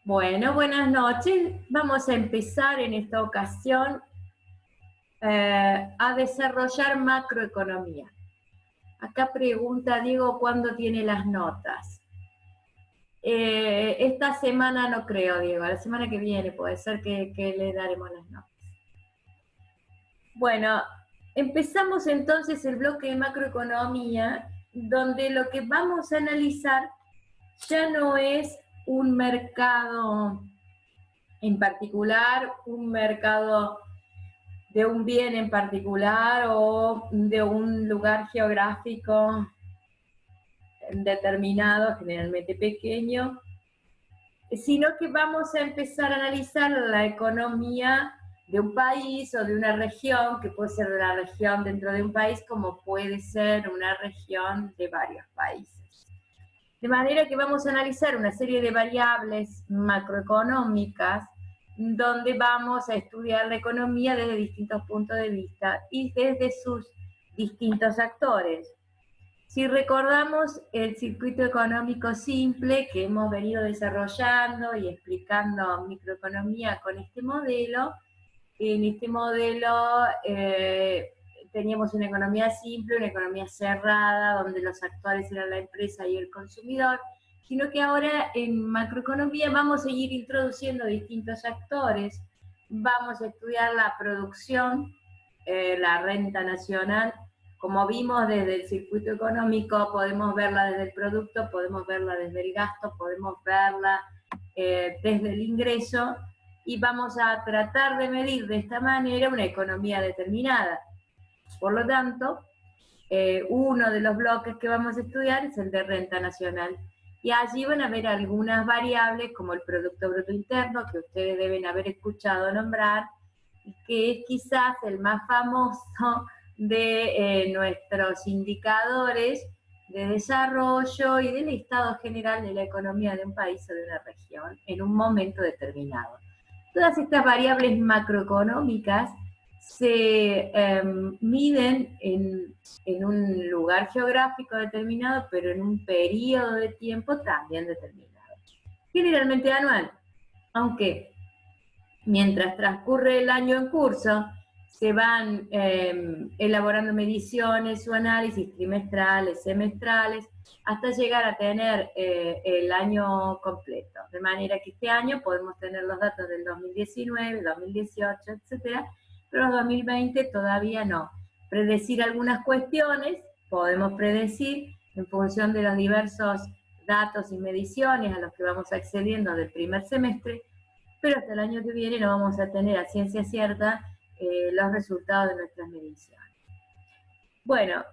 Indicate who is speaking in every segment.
Speaker 1: Bueno, buenas noches. Vamos a empezar en esta ocasión a desarrollar macroeconomía. Acá pregunta Diego cuándo tiene las notas. Esta semana no creo, Diego. La semana que viene puede ser que le daremos las notas. Bueno, empezamos entonces el bloque de macroeconomía, donde lo que vamos a analizar ya no es un mercado en particular, un mercado de un bien en particular o de un lugar geográfico determinado, generalmente pequeño, sino que vamos a empezar a analizar la economía de un país o de una región, que puede ser una región dentro de un país como puede ser una región de varios países. De manera que vamos a analizar una serie de variables macroeconómicas donde vamos a estudiar la economía desde distintos puntos de vista y desde sus distintos actores. Si recordamos el circuito económico simple que hemos venido desarrollando y explicando microeconomía con este modelo, en este modelo teníamos una economía simple, una economía cerrada, donde los actores eran la empresa y el consumidor, sino que ahora en macroeconomía vamos a ir introduciendo distintos actores, vamos a estudiar la producción, la renta nacional, como vimos desde el circuito económico, podemos verla desde el producto, podemos verla desde el gasto, podemos verla desde el ingreso, y vamos a tratar de medir de esta manera una economía determinada. Por lo tanto, uno de los bloques que vamos a estudiar es el de renta nacional. Y allí van a ver algunas variables como el Producto Bruto Interno, que ustedes deben haber escuchado nombrar, que es quizás el más famoso de nuestros indicadores de desarrollo y del estado general de la economía de un país o de una región en un momento determinado. Todas estas variables macroeconómicas se miden en un lugar geográfico determinado, pero en un periodo de tiempo también determinado. Generalmente anual, aunque mientras transcurre el año en curso, se van elaborando mediciones o análisis trimestrales, semestrales, hasta llegar a tener el año completo. De manera que este año podemos tener los datos del 2019, 2018, etcétera, pero los 2020 todavía no. Predecir algunas cuestiones, podemos predecir en función de los diversos datos y mediciones a los que vamos accediendo del primer semestre, pero hasta el año que viene no vamos a tener a ciencia cierta los resultados de nuestras mediciones. Bueno,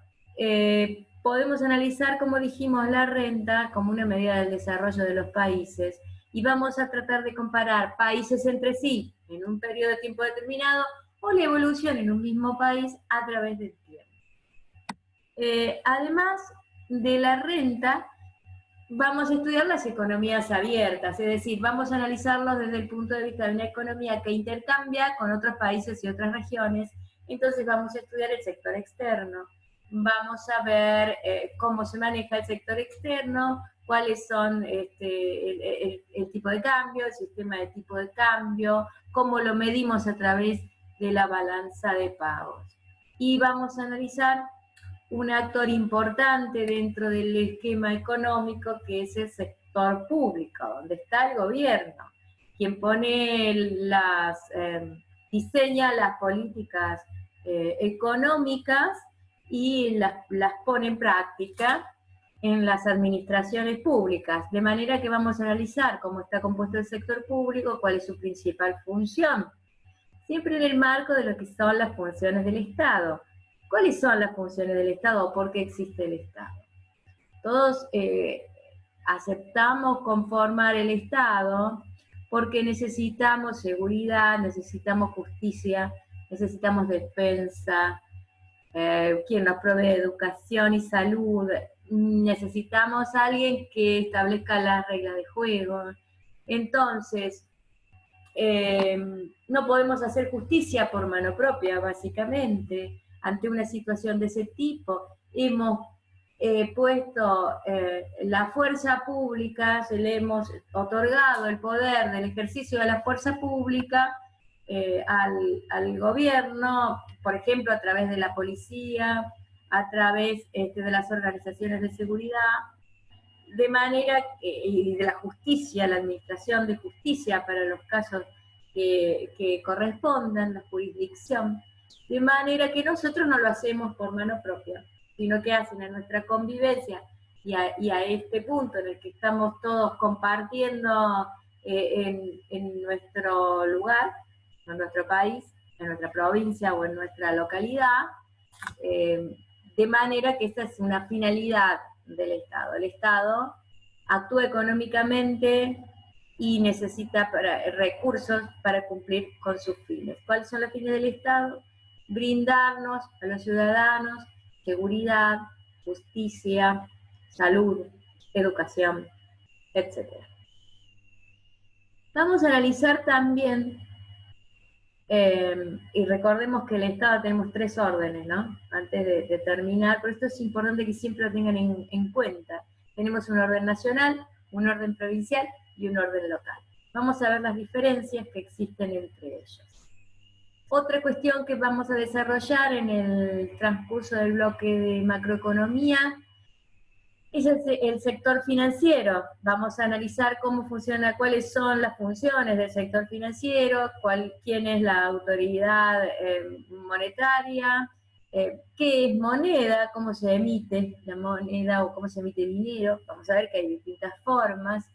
Speaker 1: podemos analizar, como dijimos, la renta como una medida del desarrollo de los países y vamos a tratar de comparar países entre sí en un periodo de tiempo determinado o la evolución en un mismo país a través del tiempo. Además de la renta, vamos a estudiar las economías abiertas, es decir, vamos a analizarlos desde el punto de vista de una economía que intercambia con otros países y otras regiones. Entonces vamos a estudiar el sector externo, vamos a ver cómo se maneja el sector externo, cuáles son el tipo de cambio, el sistema de tipo de cambio, cómo lo medimos a través de la balanza de pagos. Y vamos a analizar un actor importante dentro del esquema económico, que es el sector público, donde está el gobierno, quien pone diseña las políticas económicas y las pone en práctica en las administraciones públicas, de manera que vamos a analizar cómo está compuesto el sector público, cuál es su principal función, siempre en el marco de lo que son las funciones del Estado. ¿Cuáles son las funciones del Estado o por qué existe el Estado? Todos aceptamos conformar el Estado porque necesitamos seguridad, necesitamos justicia, necesitamos defensa, quien nos provee educación y salud, necesitamos a alguien que establezca las reglas de juego. Entonces, no podemos hacer justicia por mano propia, básicamente. Ante una situación de ese tipo, hemos puesto la fuerza pública, se le hemos otorgado el poder del ejercicio de la fuerza pública al gobierno, por ejemplo, a través de la policía, a través de las organizaciones de seguridad, de manera y de la justicia, la administración de justicia para los casos que correspondan, la jurisdicción, de manera que nosotros no lo hacemos por mano propia, sino que hacen a nuestra convivencia y a este punto en el que estamos todos compartiendo en nuestro lugar, en nuestro país, en nuestra provincia o en nuestra localidad, de manera que esta es una finalidad del Estado. El Estado actúa económicamente y necesita recursos para cumplir con sus fines. ¿Cuáles son los fines del Estado? Brindarnos a los ciudadanos seguridad, justicia, salud, educación, etc. Vamos a analizar también, y recordemos que el Estado tenemos 3 órdenes, ¿no? Antes de terminar, pero esto es importante que siempre lo tengan en cuenta. Tenemos un orden nacional, un orden provincial y un orden local. Vamos a ver las diferencias que existen entre ellos. Otra cuestión que vamos a desarrollar en el transcurso del bloque de macroeconomía es el sector financiero. Vamos a analizar cómo funciona, cuáles son las funciones del sector financiero, quién es la autoridad monetaria, qué es moneda, cómo se emite la moneda o cómo se emite dinero. Vamos a ver que hay distintas formas.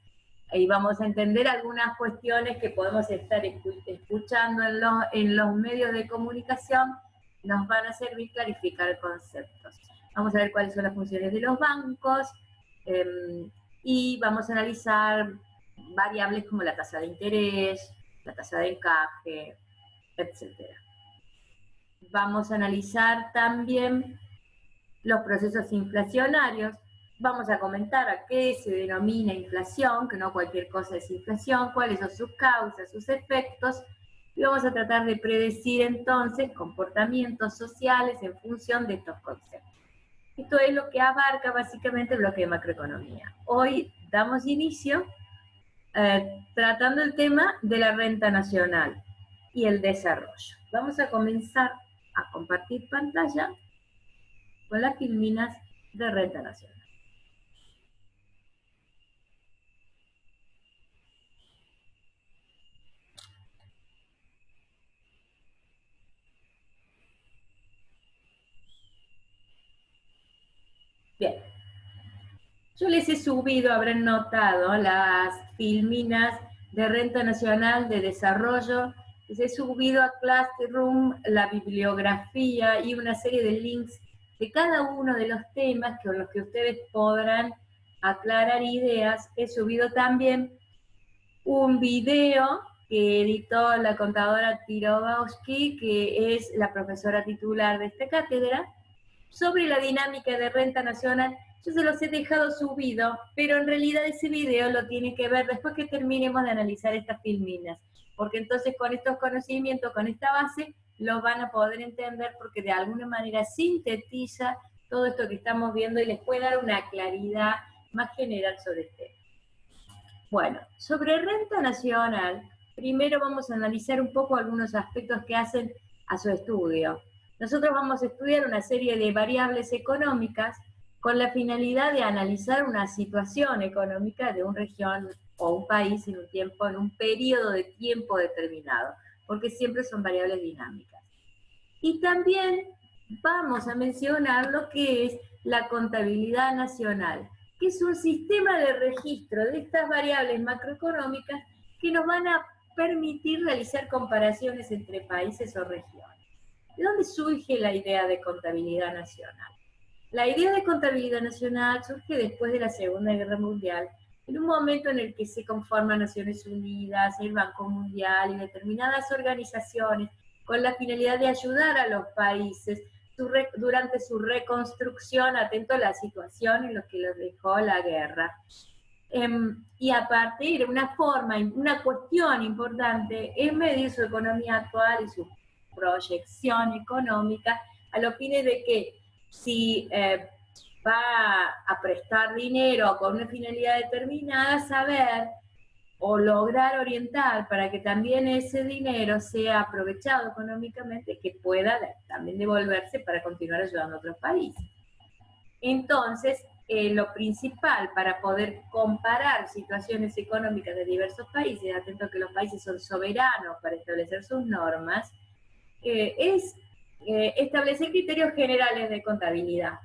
Speaker 1: Ahí vamos a entender algunas cuestiones que podemos estar escuchando en los medios de comunicación, nos van a servir clarificar conceptos. Vamos a ver cuáles son las funciones de los bancos, y vamos a analizar variables como la tasa de interés, la tasa de encaje, etc. Vamos a analizar también los procesos inflacionarios. Vamos a comentar a qué se denomina inflación, que no cualquier cosa es inflación, cuáles son sus causas, sus efectos, y vamos a tratar de predecir entonces comportamientos sociales en función de estos conceptos. Esto es lo que abarca básicamente el bloque de macroeconomía. Hoy damos inicio tratando el tema de la renta nacional y el desarrollo. Vamos a comenzar a compartir pantalla con las filminas de renta nacional. Bien, yo les he subido, habrán notado, las filminas de renta nacional de desarrollo. Les he subido a Classroom la bibliografía y una serie de links de cada uno de los temas con los que ustedes podrán aclarar ideas. He subido también un video que editó la contadora Tirobowski, que es la profesora titular de esta cátedra, sobre la dinámica de renta nacional. Yo se los he dejado subido, pero en realidad ese video lo tienen que ver después que terminemos de analizar estas filminas, porque entonces con estos conocimientos, con esta base, lo van a poder entender porque de alguna manera sintetiza todo esto que estamos viendo y les puede dar una claridad más general sobre el tema. Bueno, sobre renta nacional, primero vamos a analizar un poco algunos aspectos que hacen a su estudio. Nosotros vamos a estudiar una serie de variables económicas con la finalidad de analizar una situación económica de una región o un país en un tiempo, en un periodo de tiempo determinado, porque siempre son variables dinámicas. Y también vamos a mencionar lo que es la contabilidad nacional, que es un sistema de registro de estas variables macroeconómicas que nos van a permitir realizar comparaciones entre países o regiones. ¿De dónde surge la idea de contabilidad nacional? La idea de contabilidad nacional surge después de la Segunda Guerra Mundial, en un momento en el que se conforman Naciones Unidas, el Banco Mundial y determinadas organizaciones con la finalidad de ayudar a los países durante su reconstrucción, atento a la situación en la que los dejó la guerra. Y a partir de una forma, una cuestión importante es medir su economía actual y su proyección económica a los fines de que si va a prestar dinero con una finalidad determinada, saber o lograr orientar para que también ese dinero sea aprovechado económicamente, que pueda también devolverse para continuar ayudando a otros países. Entonces, lo principal para poder comparar situaciones económicas de diversos países, atento a que los países son soberanos para establecer sus normas, es establecer criterios generales de contabilidad.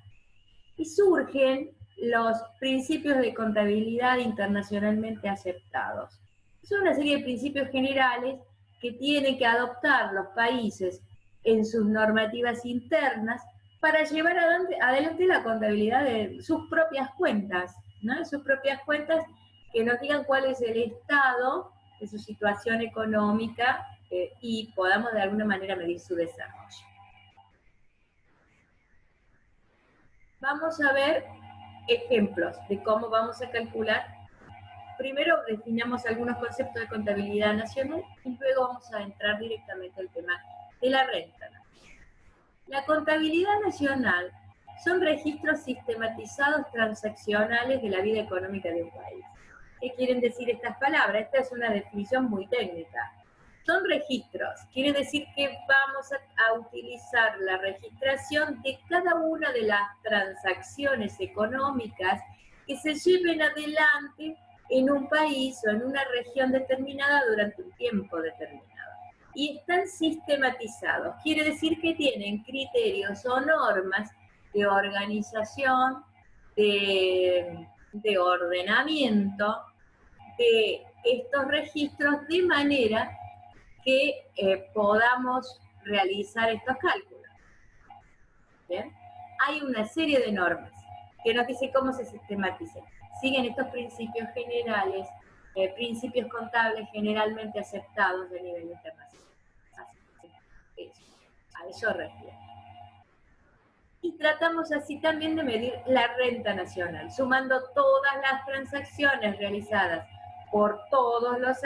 Speaker 1: Y surgen los principios de contabilidad internacionalmente aceptados. Son una serie de principios generales que tienen que adoptar los países en sus normativas internas para llevar adelante la contabilidad de sus propias cuentas, ¿no? Sus propias cuentas que nos digan cuál es el estado de su situación económica y podamos de alguna manera medir su desarrollo. Vamos a ver ejemplos de cómo vamos a calcular. Primero definamos algunos conceptos de contabilidad nacional y luego vamos a entrar directamente al tema de la renta. La contabilidad nacional son registros sistematizados transaccionales de la vida económica de un país. ¿Qué quieren decir estas palabras? Esta es una definición muy técnica. Son registros, quiere decir que vamos a utilizar la registración de cada una de las transacciones económicas que se lleven adelante en un país o en una región determinada durante un tiempo determinado. Y están sistematizados, quiere decir que tienen criterios o normas de organización, de ordenamiento de estos registros de manera que podamos realizar estos cálculos. ¿Bien? Hay una serie de normas que nos dicen cómo se sistematizan. Siguen estos principios generales, principios contables generalmente aceptados a nivel internacional. A eso refiere. Y tratamos así también de medir la renta nacional, sumando todas las transacciones realizadas por todos los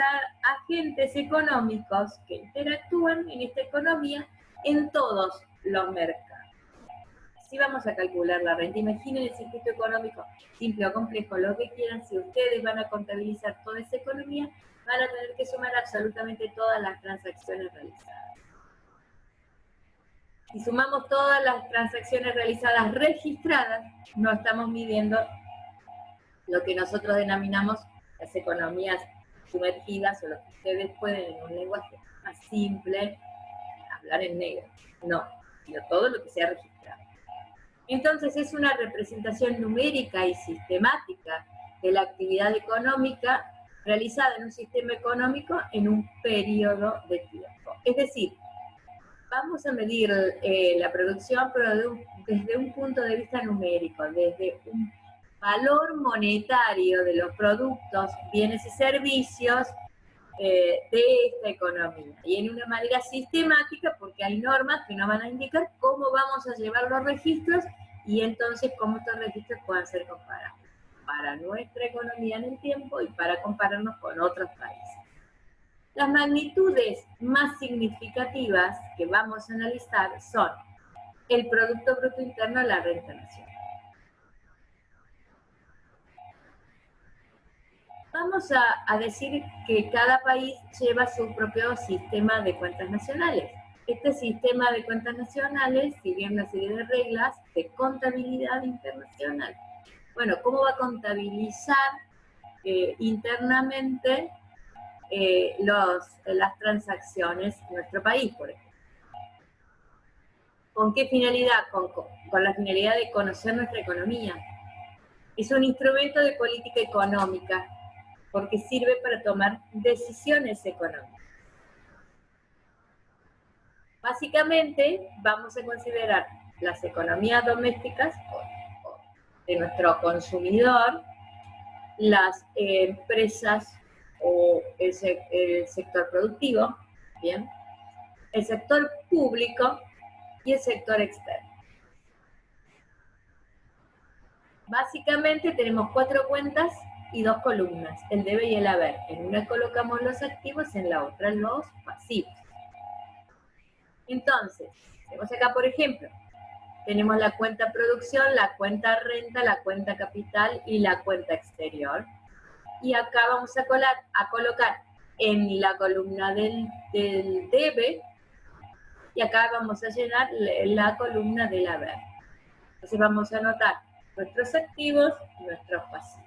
Speaker 1: agentes económicos que interactúan en esta economía en todos los mercados. Si vamos a calcular la renta, imaginen el circuito económico, simple o complejo, lo que quieran, si ustedes van a contabilizar toda esa economía, van a tener que sumar absolutamente todas las transacciones realizadas. Si sumamos todas las transacciones realizadas registradas, no estamos midiendo lo que nosotros denominamos las economías sumergidas o lo que ustedes pueden en un lenguaje más simple hablar en negro. No, sino todo lo que sea registrado. Entonces es una representación numérica y sistemática de la actividad económica realizada en un sistema económico en un periodo de tiempo. Es decir, vamos a medir la producción, pero desde un punto de vista numérico, desde un valor monetario de los productos, bienes y servicios de esta economía. Y en una manera sistemática, porque hay normas que nos van a indicar cómo vamos a llevar los registros y entonces cómo estos registros puedan ser comparables para nuestra economía en el tiempo y para compararnos con otros países. Las magnitudes más significativas que vamos a analizar son el Producto Bruto Interno, la renta nacional. Vamos a decir que cada país lleva su propio sistema de cuentas nacionales. Este sistema de cuentas nacionales sigue una serie de reglas de contabilidad internacional. Bueno, ¿cómo va a contabilizar internamente las transacciones en nuestro país, por ejemplo? ¿Con qué finalidad? Con la finalidad de conocer nuestra economía. Es un instrumento de política económica porque sirve para tomar decisiones económicas. Básicamente, vamos a considerar las economías domésticas de nuestro consumidor, las empresas o el sector productivo, ¿bien? El sector público y el sector externo. Básicamente tenemos 4 cuentas y 2 columnas, el debe y el haber. En una colocamos los activos, en la otra los pasivos. Entonces, tenemos acá, por ejemplo, Tenemos la cuenta producción, la cuenta renta, la cuenta capital y la cuenta exterior. Y acá vamos a colocar en la columna del debe, y acá vamos a llenar la columna del haber. Entonces vamos a anotar nuestros activos y nuestros pasivos.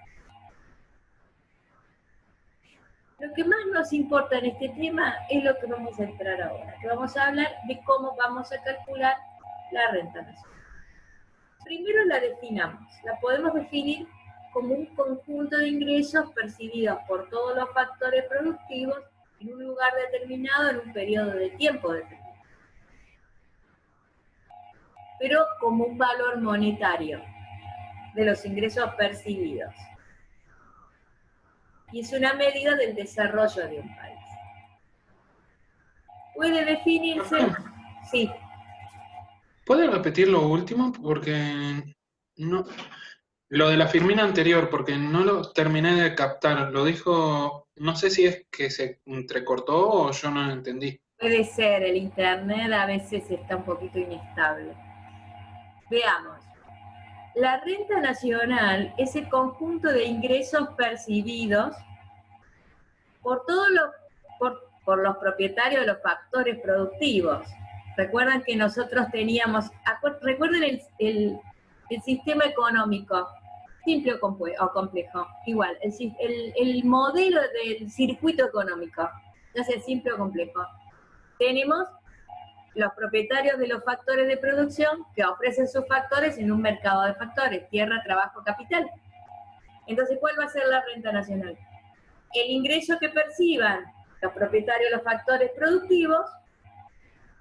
Speaker 1: Lo que más nos importa en este tema es lo que vamos a entrar ahora, que vamos a hablar de cómo vamos a calcular la renta nacional. Primero la definamos. La podemos definir como un conjunto de ingresos percibidos por todos los factores productivos en un lugar determinado, en un periodo de tiempo determinado, pero como un valor monetario de los ingresos percibidos. Y es una medida del desarrollo de un país. Puede definirse, sí.
Speaker 2: ¿Puede repetir lo último? Porque no, lo de la Firmina anterior, porque no lo terminé de captar. Lo dijo, no sé si es que se entrecortó o yo no lo entendí.
Speaker 1: Puede ser, el internet a veces está un poquito inestable. Veamos. La renta nacional es el conjunto de ingresos percibidos por todos por los propietarios de los factores productivos. Recuerdan que nosotros teníamos, recuerden el sistema económico, simple o complejo, igual, el modelo del circuito económico, ya sea simple o complejo. Tenemos los propietarios de los factores de producción que ofrecen sus factores en un mercado de factores, tierra, trabajo, capital. Entonces, ¿cuál va a ser la renta nacional? El ingreso que perciban los propietarios de los factores productivos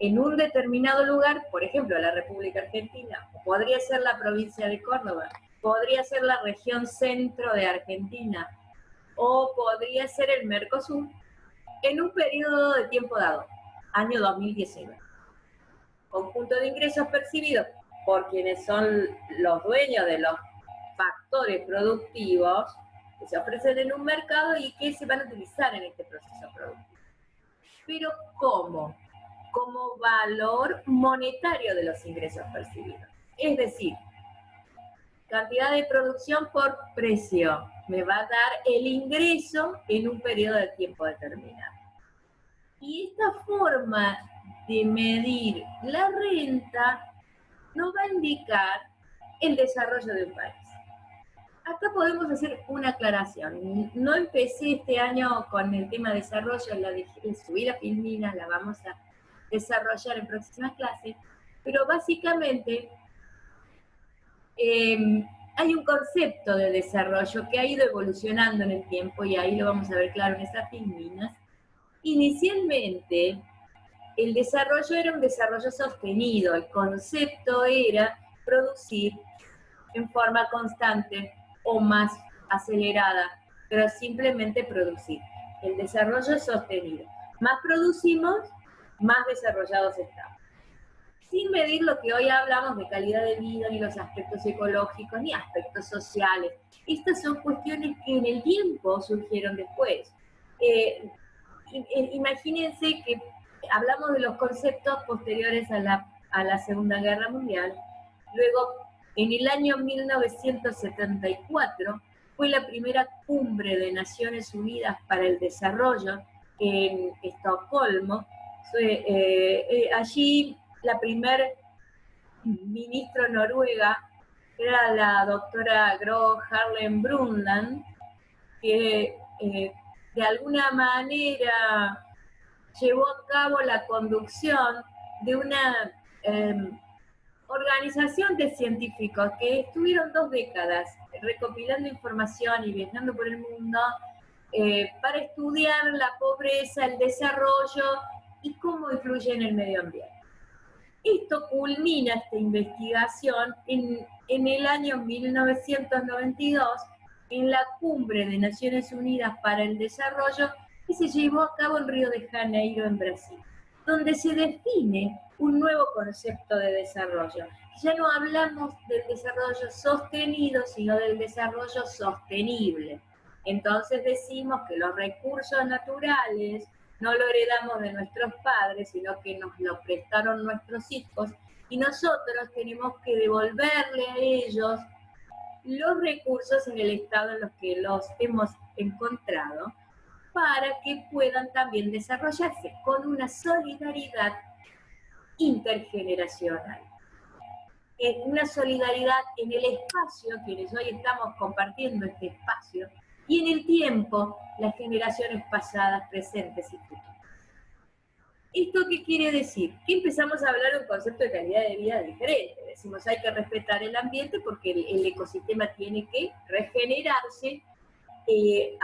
Speaker 1: en un determinado lugar, por ejemplo, la República Argentina, o podría ser la provincia de Córdoba, podría ser la región centro de Argentina, o podría ser el Mercosur, en un periodo de tiempo dado, año 2019. Conjunto de ingresos percibidos por quienes son los dueños de los factores productivos que se ofrecen en un mercado y que se van a utilizar en este proceso productivo. Pero ¿cómo? Como valor monetario de los ingresos percibidos. Es decir, cantidad de producción por precio me va a dar el ingreso en un periodo de tiempo determinado. Y esta forma de medir la renta nos va a indicar el desarrollo de un país. Acá podemos hacer una aclaración. No empecé este año con el tema de desarrollo, subí la Filmina, la vamos a desarrollar en próximas clases, pero básicamente hay un concepto de desarrollo que ha ido evolucionando en el tiempo y ahí lo vamos a ver claro en esas Filminas. Inicialmente, el desarrollo era un desarrollo sostenido, el concepto era producir en forma constante o más acelerada, pero simplemente producir. El desarrollo es sostenido. Más producimos, más desarrollados estamos. Sin medir lo que hoy hablamos de calidad de vida, ni los aspectos ecológicos, ni aspectos sociales. Estas son cuestiones que en el tiempo surgieron después. Imagínense que hablamos de los conceptos posteriores a la Segunda Guerra Mundial. Luego, en el año 1974, fue la primera cumbre de Naciones Unidas para el Desarrollo en Estocolmo. Allí la primer ministra noruega era la doctora Gro Harlem Brundtland, que de alguna manera llevó a cabo la conducción de una organización de científicos que estuvieron 2 décadas recopilando información y viajando por el mundo para estudiar la pobreza, el desarrollo y cómo influye en el medio ambiente. Esto culmina esta investigación en el año 1992 en la Cumbre de Naciones Unidas para el Desarrollo que se llevó a cabo en Río de Janeiro, en Brasil, donde se define un nuevo concepto de desarrollo. Ya no hablamos del desarrollo sostenido, sino del desarrollo sostenible. Entonces decimos que los recursos naturales no lo heredamos de nuestros padres, sino que nos lo prestaron nuestros hijos, y nosotros tenemos que devolverle a ellos los recursos en el estado en los que los hemos encontrado para que puedan también desarrollarse con una solidaridad intergeneracional. Una solidaridad en el espacio, quienes hoy estamos compartiendo este espacio, y en el tiempo, las generaciones pasadas, presentes y futuras. ¿Esto qué quiere decir? Que empezamos a hablar de un concepto de calidad de vida diferente. Decimos, hay que respetar el ambiente porque el ecosistema tiene que regenerarse.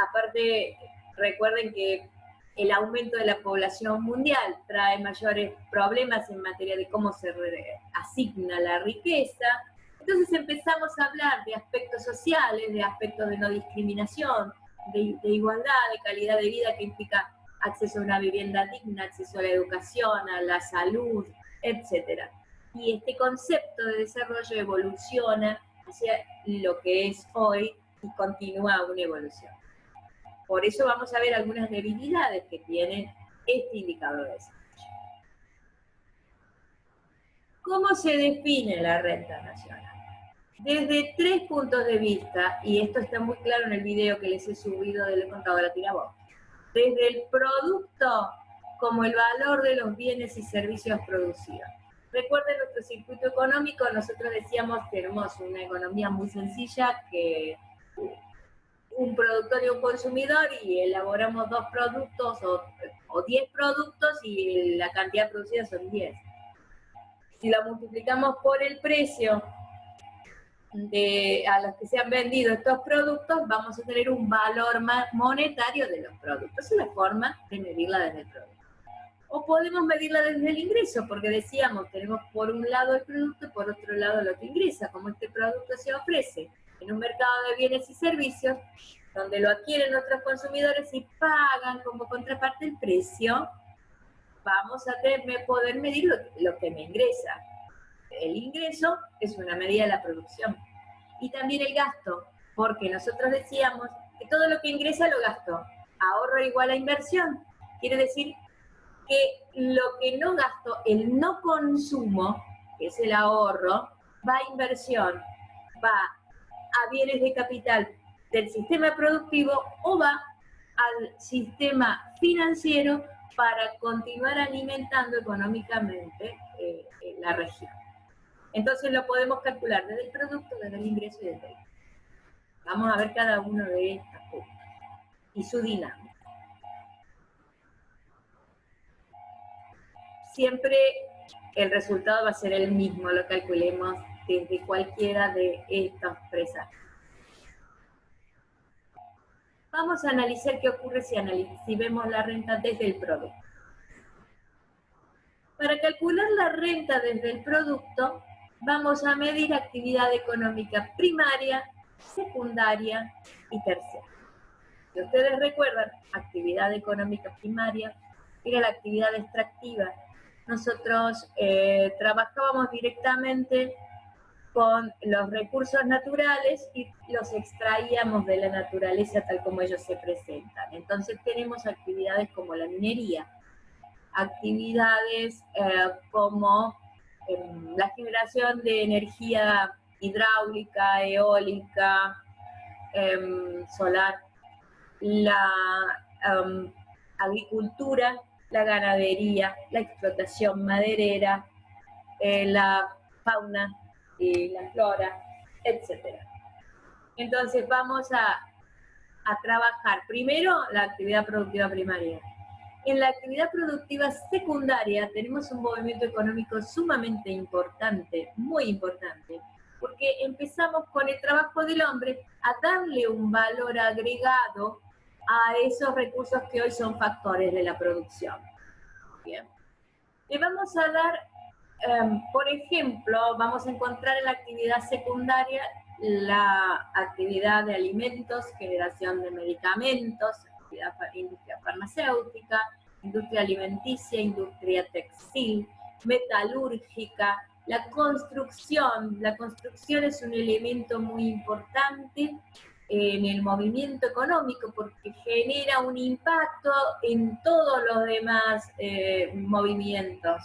Speaker 1: Aparte, recuerden que el aumento de la población mundial trae mayores problemas en materia de cómo se asigna la riqueza. Entonces empezamos a hablar de aspectos sociales, de aspectos de no discriminación, de igualdad, de calidad de vida que implica acceso a una vivienda digna, acceso a la educación, a la salud, etc. Y este concepto de desarrollo evoluciona hacia lo que es hoy y continúa una evolución. Por eso vamos a ver algunas debilidades que tiene este indicador de desarrollo. ¿Cómo se define la renta nacional? Desde 3 puntos de vista, y esto está muy claro en el video que les he subido del contador a Tirabó. Desde el producto como el valor de los bienes y servicios producidos. Recuerden nuestro circuito económico, nosotros decíamos que tenemos una economía muy sencilla, que un productor y un consumidor, y elaboramos 2 productos o 10 productos y la cantidad producida son 10. Si lo multiplicamos por el precio a los que se han vendido estos productos, vamos a tener un valor monetario de los productos. Es una forma de medirla desde el producto. O podemos medirla desde el ingreso, porque decíamos, tenemos por un lado el producto y por otro lado lo que ingresa. Como este producto se ofrece en un mercado de bienes y servicios, donde lo adquieren nuestros consumidores y pagan como contraparte el precio, vamos a poder medir lo que me ingresa. El ingreso es una medida de la producción. Y también el gasto, porque nosotros decíamos que todo lo que ingresa lo gasto. Ahorro igual a inversión. Quiere decir que lo que no gasto, el no consumo, que es el ahorro, va a inversión, va a bienes de capital del sistema productivo o va al sistema financiero para continuar alimentando económicamente la región. Entonces lo podemos calcular desde el producto, desde el ingreso y desde el gasto. Vamos a ver cada uno de estas puntos y su dinámica. Siempre el resultado va a ser el mismo, lo calculemos desde cualquiera de estas presas. Vamos a analizar qué ocurre si vemos la renta desde el producto. Para calcular la renta desde el producto, vamos a medir actividad económica primaria, secundaria y terciaria. Si ustedes recuerdan, actividad económica primaria era la actividad extractiva. Nosotros trabajábamos directamente con los recursos naturales y los extraíamos de la naturaleza tal como ellos se presentan. Entonces tenemos actividades como la minería, actividades como la generación de energía hidráulica, eólica, solar, la agricultura, la ganadería, la explotación maderera, la fauna y la flora, etc. Entonces vamos a trabajar primero la actividad productiva primaria. En la actividad productiva secundaria tenemos un movimiento económico sumamente importante, muy importante, porque empezamos con el trabajo del hombre a darle un valor agregado a esos recursos que hoy son factores de la producción. Bien. Le vamos a dar, por ejemplo, vamos a encontrar en la actividad secundaria la actividad de alimentos, generación de medicamentos, industria farmacéutica, industria alimenticia, industria textil, metalúrgica, la construcción. La construcción es un elemento muy importante en el movimiento económico porque genera un impacto en todos los demás movimientos.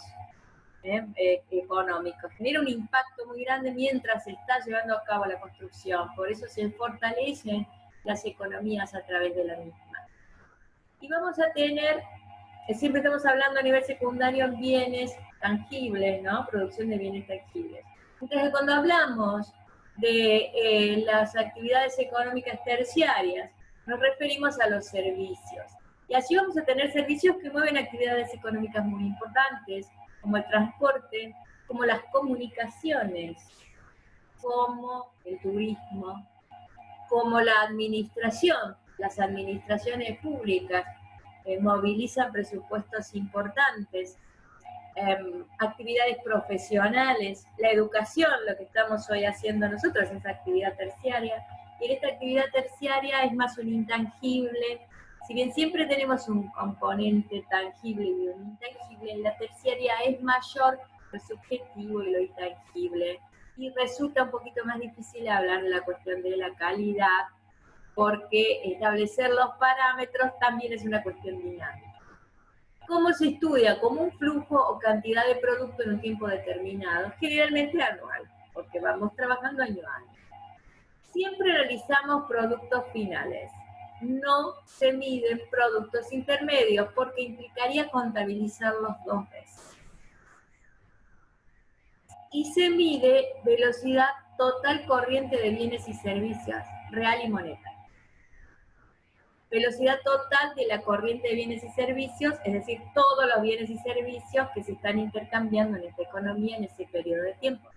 Speaker 1: económico. Genera un impacto muy grande mientras se está llevando a cabo la construcción. Por eso se fortalecen las economías a través de la misma. Y vamos a tener, siempre estamos hablando a nivel secundario, bienes tangibles, ¿no? Producción de bienes tangibles. Entonces, cuando hablamos de las actividades económicas terciarias, nos referimos a los servicios. Y así vamos a tener servicios que mueven actividades económicas muy importantes, como el transporte, como las comunicaciones, como el turismo, como la administración. Las administraciones públicas movilizan presupuestos importantes, actividades profesionales, la educación, lo que estamos hoy haciendo nosotros, es actividad terciaria, y en esta actividad terciaria es más un intangible. Si bien siempre tenemos un componente tangible y un intangible, en la terciaria es mayor lo subjetivo y lo intangible, y resulta un poquito más difícil hablar de la cuestión de la calidad, porque establecer los parámetros también es una cuestión dinámica. ¿Cómo se estudia? Como un flujo o cantidad de producto en un tiempo determinado, generalmente anual, porque vamos trabajando año a año. Siempre realizamos productos finales. No se miden productos intermedios porque implicaría contabilizarlos 2 veces. Y se mide velocidad total corriente de bienes y servicios, real y monetaria. Velocidad total de la corriente de bienes y servicios, es decir, todos los bienes y servicios que se están intercambiando en esta economía en ese periodo de tiempo.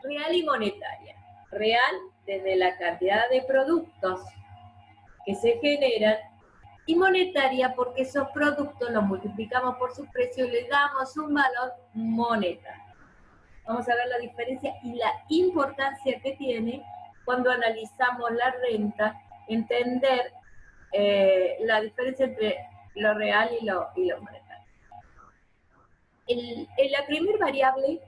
Speaker 1: Real y monetaria. Real desde la cantidad de productos que se generan, y monetaria porque esos productos los multiplicamos por su precio y le damos un valor monetario. Vamos a ver la diferencia y la importancia que tiene cuando analizamos la renta, entender la diferencia entre lo real y lo monetario. La primera variable,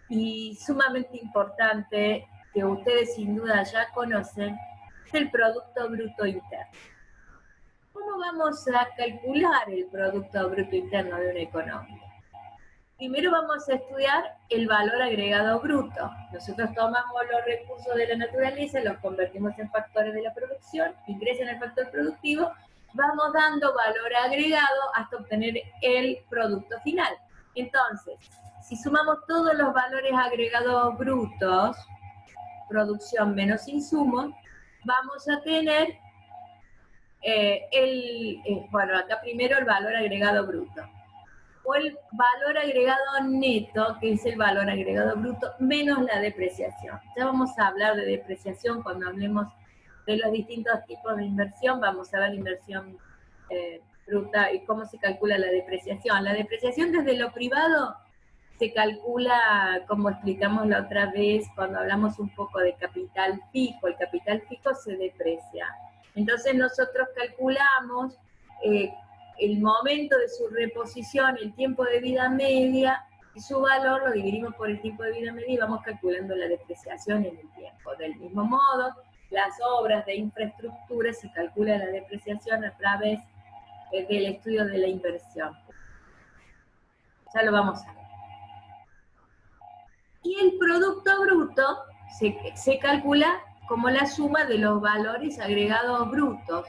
Speaker 1: y sumamente importante, que ustedes sin duda ya conocen, es el Producto Bruto Interno. ¿Cómo vamos a calcular el Producto Bruto Interno de una economía? Primero vamos a estudiar el valor agregado bruto. Nosotros tomamos los recursos de la naturaleza, los convertimos en factores de la producción, ingresan al factor productivo, vamos dando valor agregado hasta obtener el producto final. Entonces, si sumamos todos los valores agregados brutos, producción menos insumos, vamos a tener bueno, acá primero el valor agregado bruto, o el valor agregado neto, que es el valor agregado bruto, menos la depreciación. Ya vamos a hablar de depreciación cuando hablemos de los distintos tipos de inversión. Vamos a ver la inversión bruta y cómo se calcula la depreciación. La depreciación desde lo privado se calcula, como explicamos la otra vez, cuando hablamos un poco de capital fijo. El capital fijo se deprecia. Entonces nosotros calculamos el momento de su reposición, el tiempo de vida media, y su valor lo dividimos por el tiempo de vida media y vamos calculando la depreciación en el tiempo. Del mismo modo, las obras de infraestructura se calcula la depreciación a través del estudio de la inversión. Ya lo vamos a ver. Y el Producto Bruto se calcula como la suma de los valores agregados brutos.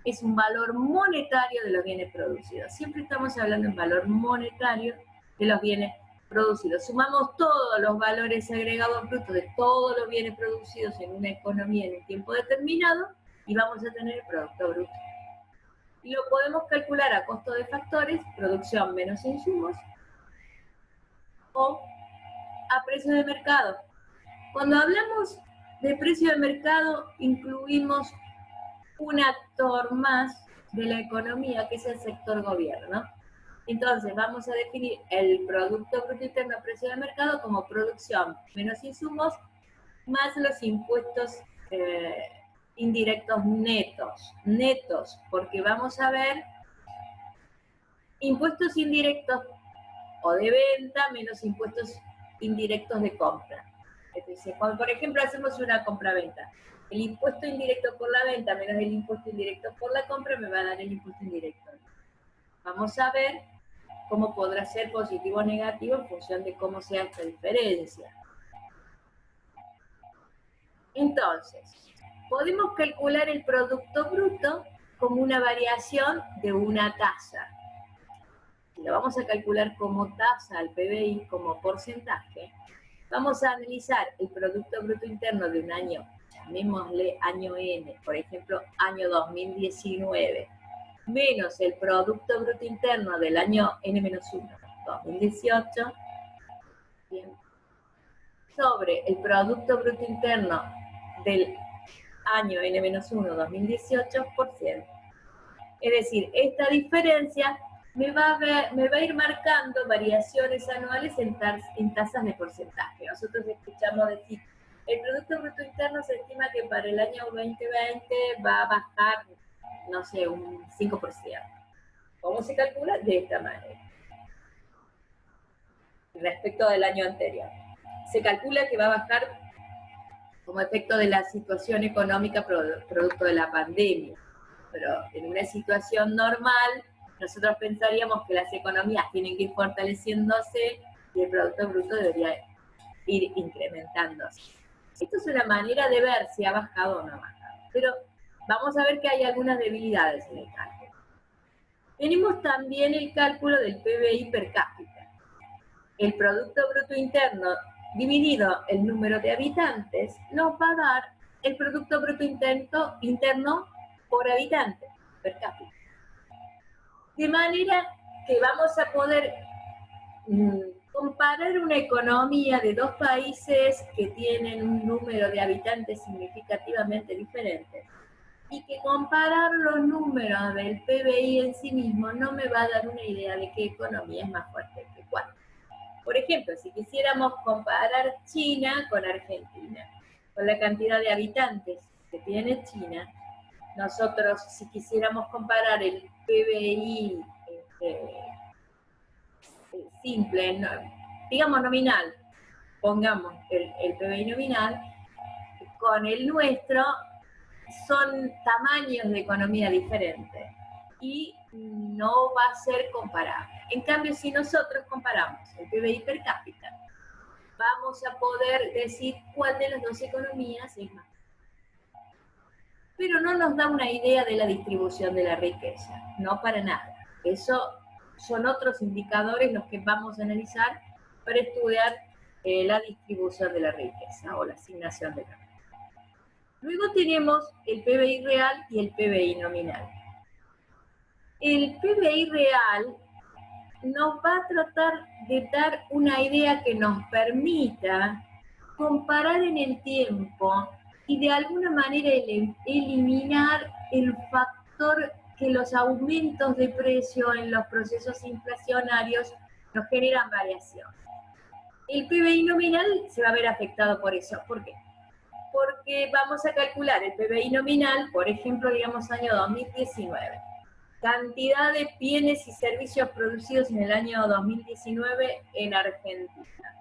Speaker 1: Es un valor monetario de los bienes producidos. Siempre estamos hablando en valor monetario de los bienes producidos. Sumamos todos los valores agregados brutos de todos los bienes producidos en una economía en un tiempo determinado y vamos a tener el Producto Bruto. Y lo podemos calcular a costo de factores, producción menos insumos, o a precio de mercado. Cuando hablamos de precio de mercado, incluimos un actor más de la economía, que es el sector gobierno. Entonces, vamos a definir el Producto Bruto Interno a precio de mercado como producción menos insumos, más los impuestos indirectos netos, porque vamos a ver impuestos indirectos o de venta menos impuestos indirectos de compra. Entonces, cuando por ejemplo hacemos una compra-venta, el impuesto indirecto por la venta menos el impuesto indirecto por la compra me va a dar el impuesto indirecto. Vamos a ver cómo podrá ser positivo o negativo en función de cómo sea esta diferencia. Entonces, podemos calcular el Producto Bruto como una variación de una tasa. Si lo vamos a calcular como tasa al PBI, como porcentaje, vamos a analizar el Producto Bruto Interno de un año, llamémosle año N, por ejemplo, año 2019, menos el Producto Bruto Interno del año N-1, 2018, bien, sobre el Producto Bruto Interno del año N-1, 2018, por ciento. Es decir, esta diferencia me va a ir marcando variaciones anuales en tasas de porcentaje. Nosotros escuchamos decir, el Producto Bruto Interno se estima que para el año 2020 va a bajar, no sé, un 5%. ¿Cómo se calcula? De esta manera. Respecto del año anterior. Se calcula que va a bajar como efecto de la situación económica producto de la pandemia. Pero en una situación normal, nosotros pensaríamos que las economías tienen que ir fortaleciéndose y el Producto Bruto debería ir incrementándose. Esto es una manera de ver si ha bajado o no ha bajado. Pero vamos a ver que hay algunas debilidades en el cálculo. Tenemos también el cálculo del PBI per cápita. El Producto Bruto Interno dividido el número de habitantes nos va a dar el Producto Bruto Interno por habitante, per cápita. De manera que vamos a poder comparar una economía de dos países que tienen un número de habitantes significativamente diferentes y que comparar los números del PBI en sí mismo no me va a dar una idea de qué economía es más fuerte que cuál. Por ejemplo, si quisiéramos comparar China con Argentina, con la cantidad de habitantes que tiene China, nosotros si quisiéramos comparar el PBI simple, no, digamos nominal, pongamos el PBI nominal, con el nuestro son tamaños de economía diferentes y no va a ser comparable. En cambio, si nosotros comparamos el PBI per cápita, vamos a poder decir cuál de las dos economías es más. Pero no nos da una idea de la distribución de la riqueza, no para nada. Eso son otros indicadores los que vamos a analizar para estudiar la distribución de la riqueza o la asignación de la riqueza. Luego tenemos el PBI real y el PBI nominal. El PBI real nos va a tratar de dar una idea que nos permita comparar en el tiempo y de alguna manera eliminar el factor que los aumentos de precio en los procesos inflacionarios nos generan variación. El PBI nominal se va a ver afectado por eso. ¿Por qué? Porque vamos a calcular el PBI nominal, por ejemplo, digamos año 2019. Cantidad de bienes y servicios producidos en el año 2019 en Argentina.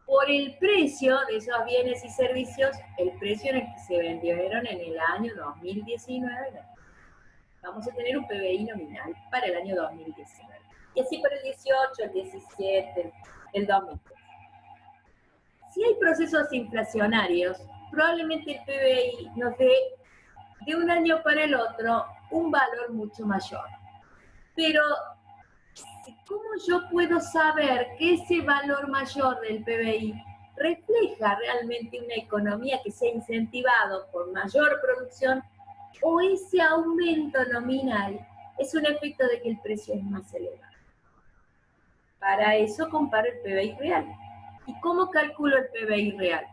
Speaker 1: Por el precio de esos bienes y servicios, el precio en el que se vendieron en el año 2019, vamos a tener un PBI nominal para el año 2019. Y así para el 18, el 17, el 2013. Si hay procesos inflacionarios, probablemente el PBI nos dé de un año para el otro un valor mucho mayor. Pero, ¿cómo yo puedo saber que ese valor mayor del PBI refleja realmente una economía que se ha incentivado por mayor producción o ese aumento nominal es un efecto de que el precio es más elevado? Para eso comparo el PBI real. ¿Y cómo calculo el PBI real?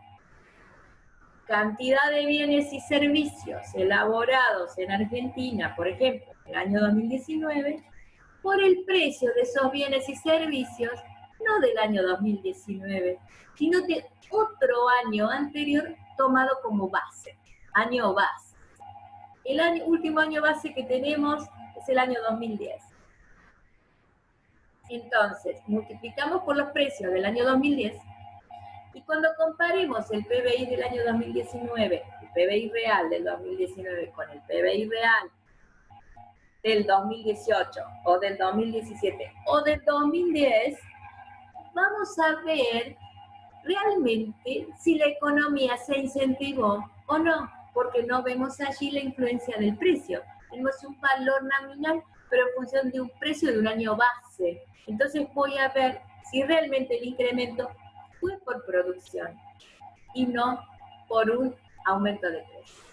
Speaker 1: Cantidad de bienes y servicios elaborados en Argentina, por ejemplo, en el año 2019, por el precio de esos bienes y servicios, no del año 2019, sino de otro año anterior tomado como base, año base. El último año base que tenemos es el año 2010. Entonces, multiplicamos por los precios del año 2010, y cuando comparemos el PBI del año 2019, el PBI real del 2019 con el PBI real del 2018 o del 2017 o del 2010, vamos a ver realmente si la economía se incentivó o no, porque no vemos allí la influencia del precio. Tenemos un valor nominal, pero en función de un precio de un año base. Entonces voy a ver si realmente el incremento fue por producción y no por un aumento de precio.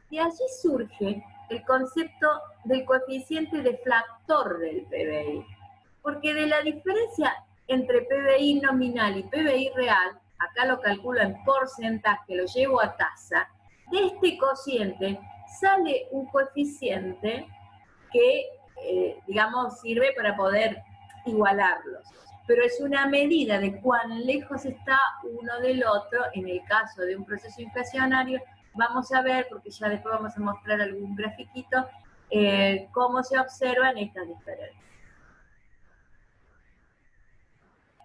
Speaker 1: De allí surge el concepto del coeficiente deflactor del PBI, porque de la diferencia entre PBI nominal y PBI real, acá lo calculo en porcentaje, lo llevo a tasa, de este cociente sale un coeficiente que, digamos, sirve para poder igualarlos. Pero es una medida de cuán lejos está uno del otro en el caso de un proceso inflacionario. Vamos a ver, porque ya después vamos a mostrar algún grafiquito, cómo se observan estas diferencias.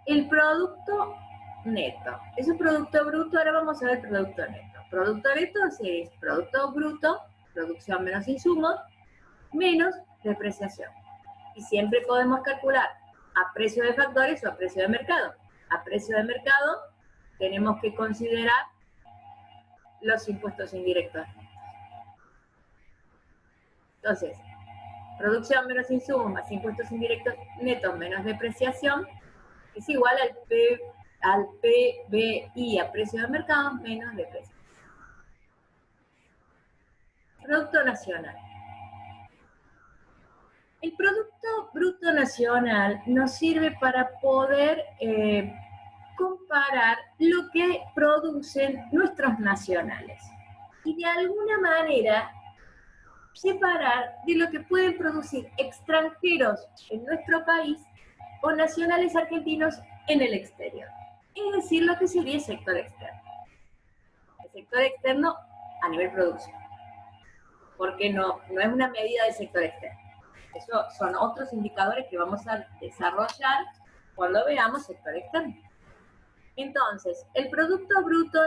Speaker 1: El producto neto. Eso es producto bruto, ahora vamos a ver producto neto. Producto neto es producto bruto, producción menos insumos, menos depreciación. Y siempre podemos calcular a precio de factores o a precio de mercado. A precio de mercado tenemos que considerar los impuestos indirectos. Entonces, producción menos insumos más impuestos indirectos netos menos depreciación es igual al PBI a precio de mercado menos depreciación. Producto nacional. El Producto Bruto Nacional nos sirve para poder comparar lo que producen nuestros nacionales y de alguna manera separar de lo que pueden producir extranjeros en nuestro país o nacionales argentinos en el exterior. Es decir, lo que sería el sector externo. El sector externo a nivel producción, porque no es una medida del sector externo. Eso son otros indicadores que vamos a desarrollar cuando veamos sector externo. Entonces, el Producto Bruto